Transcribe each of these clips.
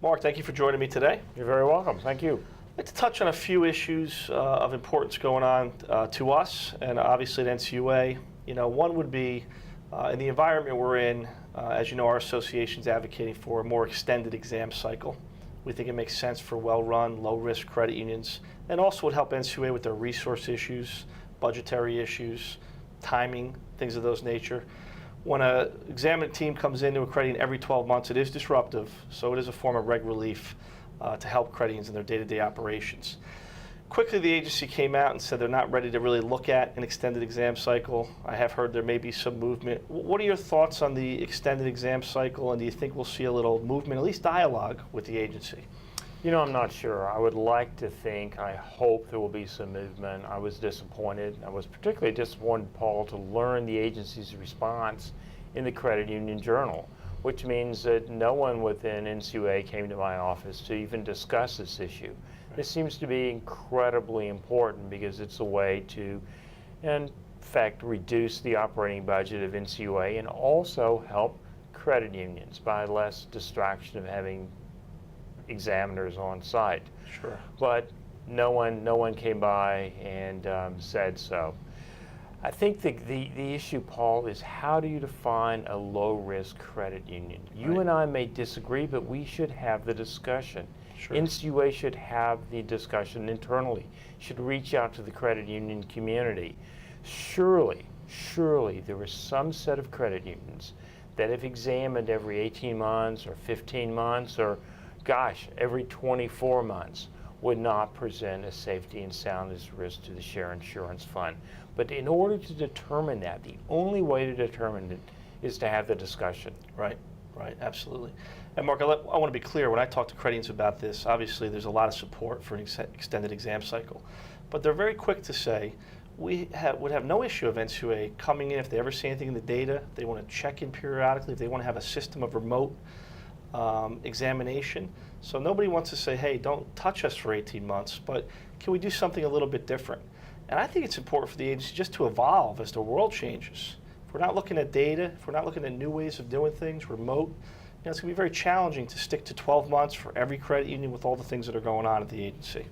Mark, thank you for joining me today. You're very welcome. Thank you. I'd like to touch on a few issues of importance going on to us and obviously at NCUA. One would be in the environment we're in, as you know, our association's advocating for a more extended exam cycle. We think it makes sense for well-run, low-risk credit unions, and also would help NCUA with their resource issues, budgetary issues, timing, things of those nature. When an examining team comes into a credit union every 12 months, it is disruptive, so it is a form of reg relief to help credit unions in their day-to-day operations. Quickly, the agency came out and said they're not ready to really look at an extended exam cycle. I have heard there may be some movement. What are your thoughts on the extended exam cycle, and do you think we'll see a little movement, at least dialogue, with the agency? I'm not sure. I would like to think, I hope there will be some movement. I was disappointed. I was particularly disappointed, Paul, to learn the agency's response in the Credit Union Journal, which means that no one within NCUA came to my office to even discuss this issue. This seems to be incredibly important because it's a way to, in fact, reduce the operating budget of NCUA and also help credit unions by less distraction of having examiners on site. Sure. But no one came by and said so. I think the issue, Paul, is how do you define a low-risk credit union? You and I may disagree, but we should have the discussion. Sure. NCUA should have the discussion internally, should reach out to the credit union community. Surely there is some set of credit unions that if examined every 18 months or 15 months or, gosh, every 24 months would not present a safety and soundness risk to the share insurance fund. But in order to determine that, the only way to determine it is to have the discussion. Right, absolutely. And Mark, I want to be clear, when I talk to credit unions about this, obviously there's a lot of support for an extended exam cycle. But they're very quick to say, would have no issue of NCUA coming in if they ever see anything in the data, they want to check in periodically, if they want to have a system of remote examination. So nobody wants to say, hey, don't touch us for 18 months, but can we do something a little bit different? And I think it's important for the agency just to evolve as the world changes. If we're not looking at data, if we're not looking at new ways of doing things, remote, it's going to be very challenging to stick to 12 months for every credit union with all the things that are going on at the agency.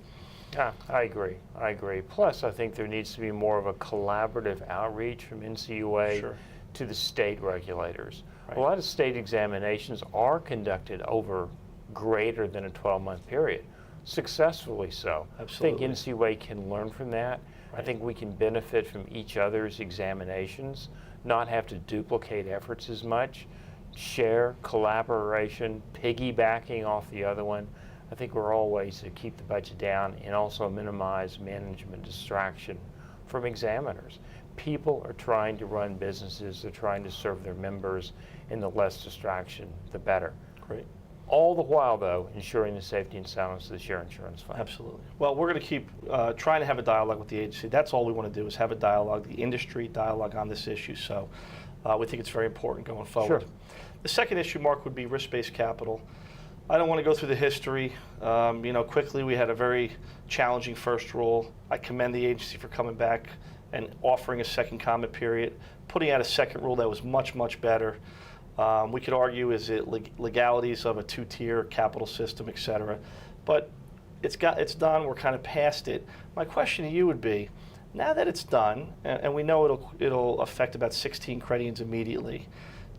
Yeah, I agree. Plus, I think there needs to be more of a collaborative outreach from NCUA to the state regulators. Right. A lot of state examinations are conducted over greater than a 12-month period, successfully so. Absolutely. I think NCUA can learn from that. Right. I think we can benefit from each other's examinations, not have to duplicate efforts as much, share, collaboration, piggybacking off the other one. I think we're all ways to keep the budget down and also minimize management distraction from examiners. People are trying to run businesses, they're trying to serve their members, and the less distraction, the better. Great. All the while, though, ensuring the safety and soundness of the share insurance fund. Absolutely. Well, we're going to keep trying to have a dialogue with the agency. That's all we want to do is have a dialogue, the industry dialogue on this issue. So we think it's very important going forward. Sure. The second issue, Mark, would be risk-based capital. I don't want to go through the history. Quickly, we had a very challenging first rule. I commend the agency for coming back and offering a second comment period, putting out a second rule that was much, much better. We could argue, is it legalities of a two-tier capital system, et cetera. But it's done, we're kind of past it. My question to you would be, now that it's done, and we know it'll affect about 16 credit unions immediately,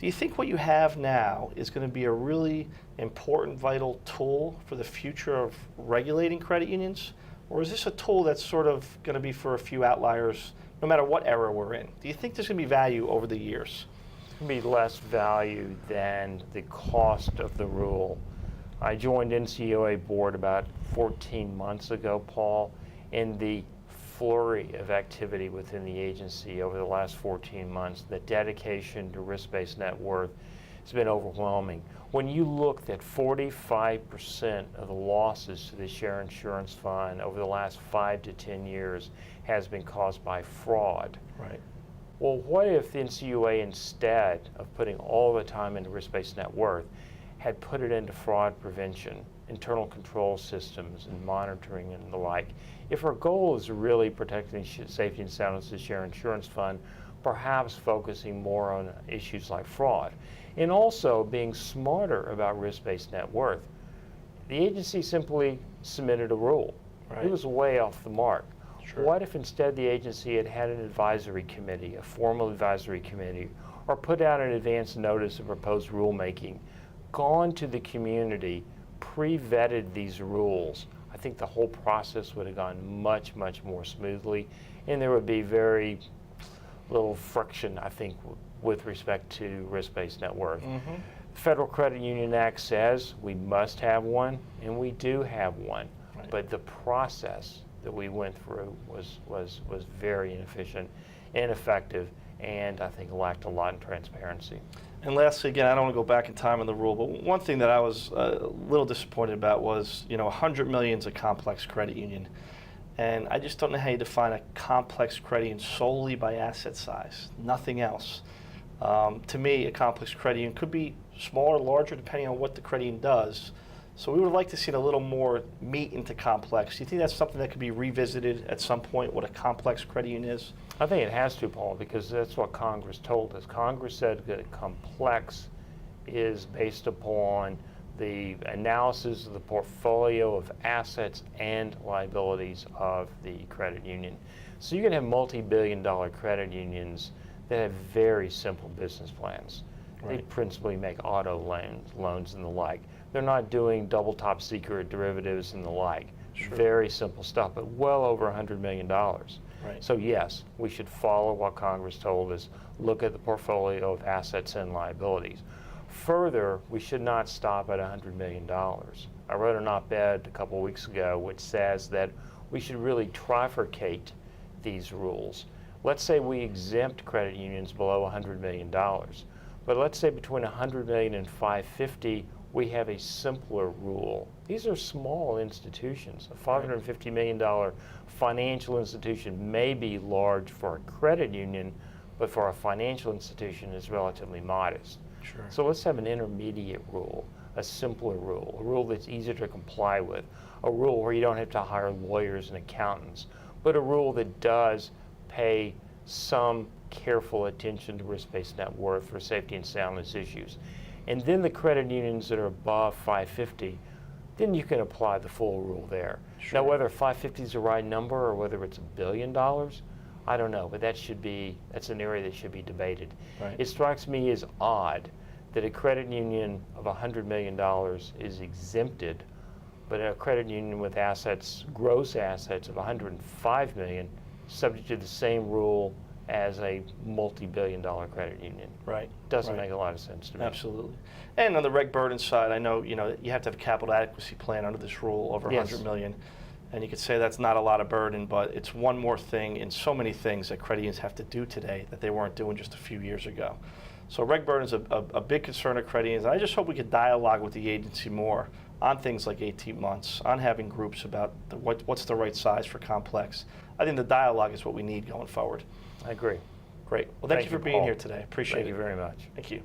do you think what you have now is going to be a really important, vital tool for the future of regulating credit unions? Or is this a tool that's sort of going to be for a few outliers, no matter what era we're in? Do you think there's going to be value over the years? It's going to be less value than the cost of the rule. I joined NCUA board about 14 months ago, Paul, and the flurry of activity within the agency over the last 14 months, the dedication to risk-based net worth has been overwhelming. When you look that 45% of the losses to the share insurance fund over the last 5 to 10 years has been caused by fraud. Right. Well, what if the NCUA, instead of putting all the time into risk-based net worth, had put it into fraud prevention, internal control systems, and monitoring and the like? If our goal is really protecting safety and soundness of the share insurance fund, perhaps focusing more on issues like fraud, and also being smarter about risk-based net worth. the agency simply submitted a rule. Right. It was way off the mark. Sure. What if instead the agency had had an advisory committee, a formal advisory committee, or put out an advance notice of proposed rulemaking, gone to the community, pre-vetted these rules? I think the whole process would have gone much, much more smoothly, and there would be very little friction, I think, with respect to risk-based net worth. Mm-hmm. The Federal Credit Union Act says we must have one, and we do have one. Right. But the process that we went through was very inefficient, ineffective, and I think lacked a lot in transparency. And lastly, again, I don't want to go back in time on the rule, but one thing that I was a little disappointed about was, $100 million is a complex credit union. And I just don't know how you define a complex credit union solely by asset size, nothing else. To me, a complex credit union could be smaller or larger depending on what the credit union does. So we would like to see a little more meat into complex. Do you think that's something that could be revisited at some point, what a complex credit union is? I think it has to, Paul, because that's what Congress told us. Congress said that complex is based upon the analysis of the portfolio of assets and liabilities of the credit union. So you can have multi-billion-dollar credit unions that have very simple business plans. They Right. principally make auto loans and the like. They're not doing double top secret derivatives and the like. Sure. Very simple stuff, but well over $100 million. Right. So yes, we should follow what Congress told us, look at the portfolio of assets and liabilities. Further, we should not stop at $100 million. I wrote an op-ed a couple weeks ago which says that we should really trifurcate these rules. Let's say we exempt credit unions below $100 million, but let's say between $100 million and $550, we have a simpler rule. These are small institutions. A $550 million financial institution may be large for a credit union, but for a financial institution is relatively modest. Sure. So let's have an intermediate rule, a simpler rule, a rule that's easier to comply with, a rule where you don't have to hire lawyers and accountants, but a rule that does pay some careful attention to risk-based net worth for safety and soundness issues. And then the credit unions that are above 550, then you can apply the full rule there. Sure. Now, whether 550 is the right number or whether it's $1 billion, I don't know, but that's an area that should be debated. Right. It strikes me as odd that a credit union of $100 million is exempted, but a credit union with assets, gross assets of $105 million, subject to the same rule as a multi-billion-dollar credit union. Right. Doesn't Right. make a lot of sense to me. Absolutely. And on the reg burden side, I know, you have to have a capital adequacy plan under this rule over Yes. 100 million. And you could say that's not a lot of burden, but it's one more thing in so many things that credit unions have to do today that they weren't doing just a few years ago. So reg burden is a big concern of credit unions. I just hope we could dialogue with the agency more on things like 18 months, on having groups about what's the right size for complex. I think the dialogue is what we need going forward. I agree. Great. Well, thank you for being Paul. here today. Appreciate it. Thank you very much. Thank you.